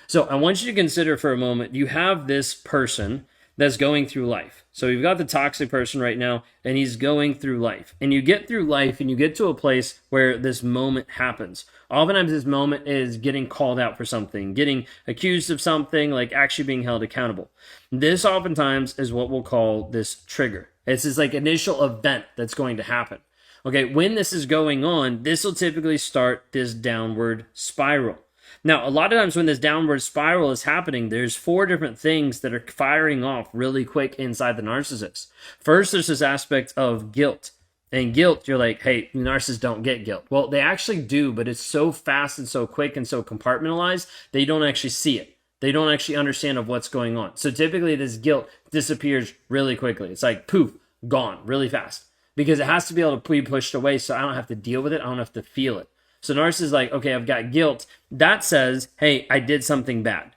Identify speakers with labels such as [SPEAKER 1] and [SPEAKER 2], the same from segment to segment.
[SPEAKER 1] So I want you to consider for a moment, you have this person that's going through life. So you've got the toxic person right now, and he's going through life. And you get through life and you get to a place where this moment happens. Oftentimes this moment is getting called out for something, getting accused of something, like actually being held accountable. This oftentimes is what we'll call this trigger. It's this like initial event that's going to happen. Okay, when this is going on, this will typically start this downward spiral. Now, a lot of times when this downward spiral is happening, there's 4 different things that are firing off really quick inside the narcissist. First, there's this aspect of guilt. And guilt, you're like, hey, narcissists don't get guilt. Well, they actually do, but it's so fast and so quick and so compartmentalized, they don't actually see it. They don't actually understand of what's going on. So typically this guilt disappears really quickly. It's like, poof, gone really fast. Because it has to be able to be pushed away so I don't have to deal with it. I don't have to feel it. So narcissist is like, okay, I've got guilt. That says, hey, I did something bad.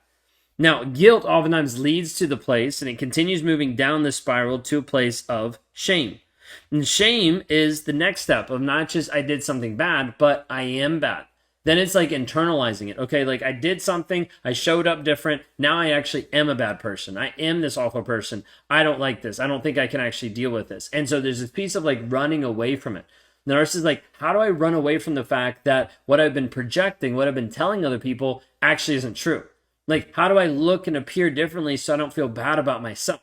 [SPEAKER 1] Now, guilt oftentimes leads to the place, and it continues moving down the spiral to a place of shame. And shame is the next step of not just I did something bad, but I am bad. Then it's like internalizing it. Okay, like I did something, I showed up different. Now I actually am a bad person. I am this awful person. I don't like this. I don't think I can actually deal with this. And so there's this piece of like running away from it. The narcissist is like, how do I run away from the fact that what I've been projecting, what I've been telling other people actually isn't true? Like, how do I look and appear differently so I don't feel bad about myself?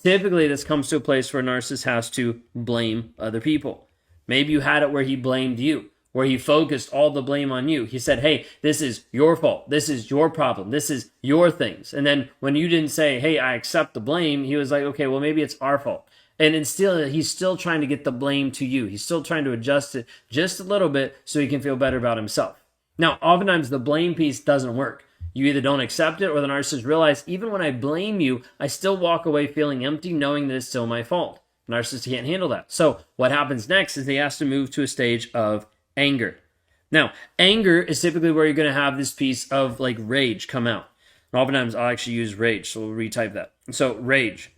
[SPEAKER 1] Typically, this comes to a place where a narcissist has to blame other people. Maybe you had it where he blamed you, where he focused all the blame on you. He said, hey, this is your fault. This is your problem. This is your things. And then when you didn't say, hey, I accept the blame, he was like, okay, well, maybe it's our fault. And he's still trying to get the blame to you. He's still trying to adjust it just a little bit so he can feel better about himself. Now, oftentimes the blame piece doesn't work. You either don't accept it or the narcissist realize, even when I blame you, I still walk away feeling empty knowing that it's still my fault. The narcissist can't handle that. So what happens next is he has to move to a stage of anger. Now, anger is typically where you're going to have this piece of like rage come out. And oftentimes I'll actually use rage, so we'll retype that. So rage.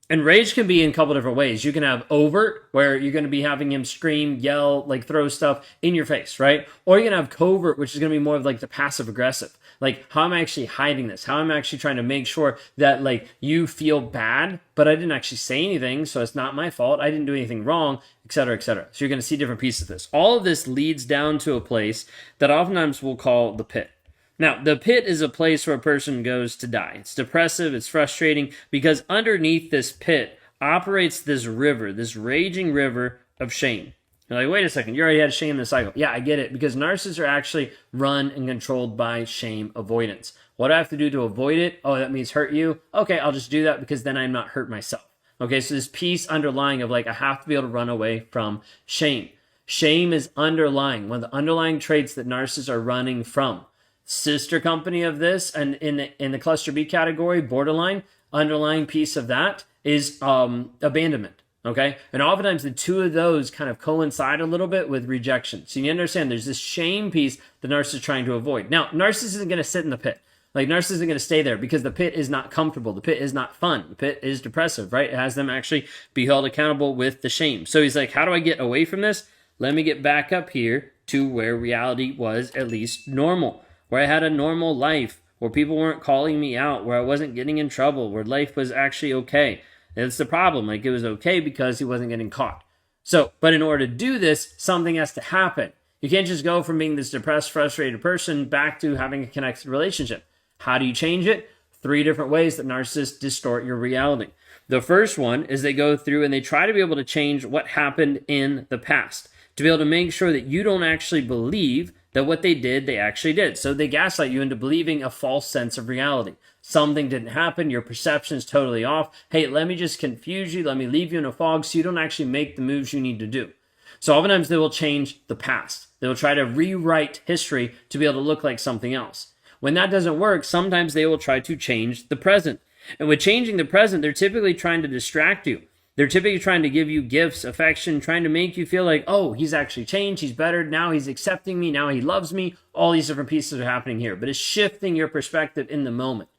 [SPEAKER 1] And rage can be in a couple different ways. You can have overt, where you're going to be having him scream, yell, like throw stuff in your face, right? Or you're going to have covert, which is going to be more of like the passive aggressive. Like, how am I actually hiding this? How am I actually trying to make sure that like you feel bad, but I didn't actually say anything, so it's not my fault. I didn't do anything wrong, etc., etc. So you're going to see different pieces of this. All of this leads down to a place that oftentimes we'll call the pit. Now, the pit is a place where a person goes to die. It's depressive, it's frustrating, because underneath this pit operates this river, this raging river of shame. You're like, wait a second, you already had shame in the cycle. Yeah, I get it, because narcissists are actually run and controlled by shame avoidance. What do I have to do to avoid it? Oh, that means hurt you? Okay, I'll just do that because then I'm not hurt myself. Okay, so this piece underlying of like, I have to be able to run away from shame. Shame is underlying, one of the underlying traits that narcissists are running from. Sister company of this, and in the cluster B category, borderline, underlying piece of that is abandonment. Okay, and oftentimes the two of those kind of coincide a little bit with rejection. So you understand there's this shame piece the narcissist is trying to avoid. Now, narcissist isn't going to sit in the pit. Like, narcissist isn't going to stay there because the pit is not comfortable. The pit is not fun. The pit is depressive, right? It has them actually be held accountable with the shame. So he's like, how do I get away from this? Let me get back up here to where reality was at least normal. Where I had a normal life, where people weren't calling me out, where I wasn't getting in trouble, where life was actually okay. That's the problem. Like, it was okay because he wasn't getting caught. So, but in order to do this, something has to happen. You can't just go from being this depressed, frustrated person back to having a connected relationship. How do you change it? 3 different ways that narcissists distort your reality. The first one is they go through and they try to be able to change what happened in the past, to be able to make sure that you don't actually believe that what they did, they actually did. So they gaslight you into believing a false sense of reality. Something didn't happen. Your perception is totally off. Hey, let me just confuse you. Let me leave you in a fog so you don't actually make the moves you need to do. So oftentimes they will change the past. They will try to rewrite history to be able to look like something else. When that doesn't work, sometimes they will try to change the present. And with changing the present, they're typically trying to distract you. They're typically trying to give you gifts, affection, trying to make you feel like, oh, he's actually changed, he's better, now he's accepting me, now he loves me. All these different pieces are happening here, but it's shifting your perspective in the moment.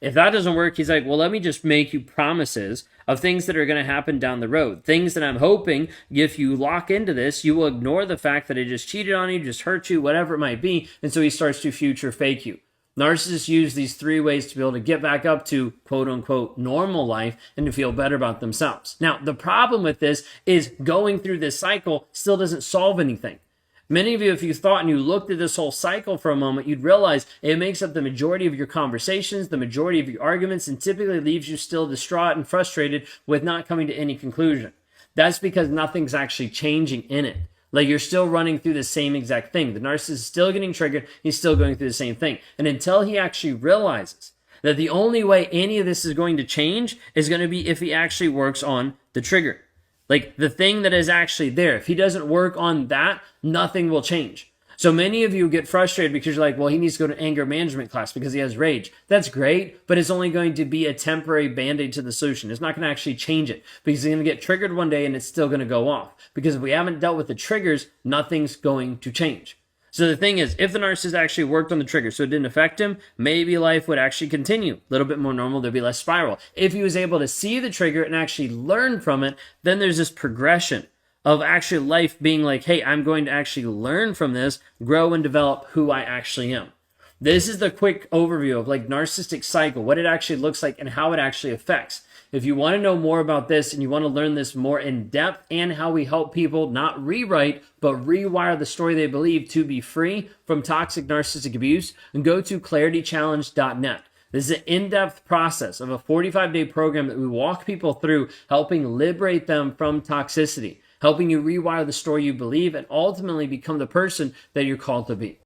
[SPEAKER 1] If that doesn't work, he's like, well, let me just make you promises of things that are going to happen down the road. Things that I'm hoping, if you lock into this, you will ignore the fact that I just cheated on you, just hurt you, whatever it might be. And so he starts to future fake you. Narcissists use these 3 ways to be able to get back up to quote unquote normal life and to feel better about themselves. Now, the problem with this is going through this cycle still doesn't solve anything. Many of you, if you thought and you looked at this whole cycle for a moment, you'd realize it makes up the majority of your conversations, the majority of your arguments, and typically leaves you still distraught and frustrated with not coming to any conclusion. That's because nothing's actually changing in it. Like, you're still running through the same exact thing. The narcissist is still getting triggered. He's still going through the same thing. And until he actually realizes that the only way any of this is going to change is going to be if he actually works on the trigger. Like, the thing that is actually there. If he doesn't work on that, nothing will change. So many of you get frustrated because you're like, well, he needs to go to anger management class because he has rage. That's great, but it's only going to be a temporary band-aid to the solution. It's not going to actually change it because he's going to get triggered one day and it's still going to go off. Because if we haven't dealt with the triggers, nothing's going to change. So the thing is, if the narcissist actually worked on the trigger so it didn't affect him, maybe life would actually continue. A little bit more normal, there'd be less spiral. If he was able to see the trigger and actually learn from it, then there's this progression of actually life being like, hey, I'm going to actually learn from this, grow and develop who I actually am. This is the quick overview of like narcissistic cycle, what it actually looks like and how it actually affects. If you want to know more about this and you want to learn this more in depth and how we help people not rewrite, but rewire the story they believe to be free from toxic narcissistic abuse, then go to claritychallenge.net. This is an in-depth process of a 45-day program that we walk people through, helping liberate them from toxicity, helping you rewire the story you believe and ultimately become the person that you're called to be.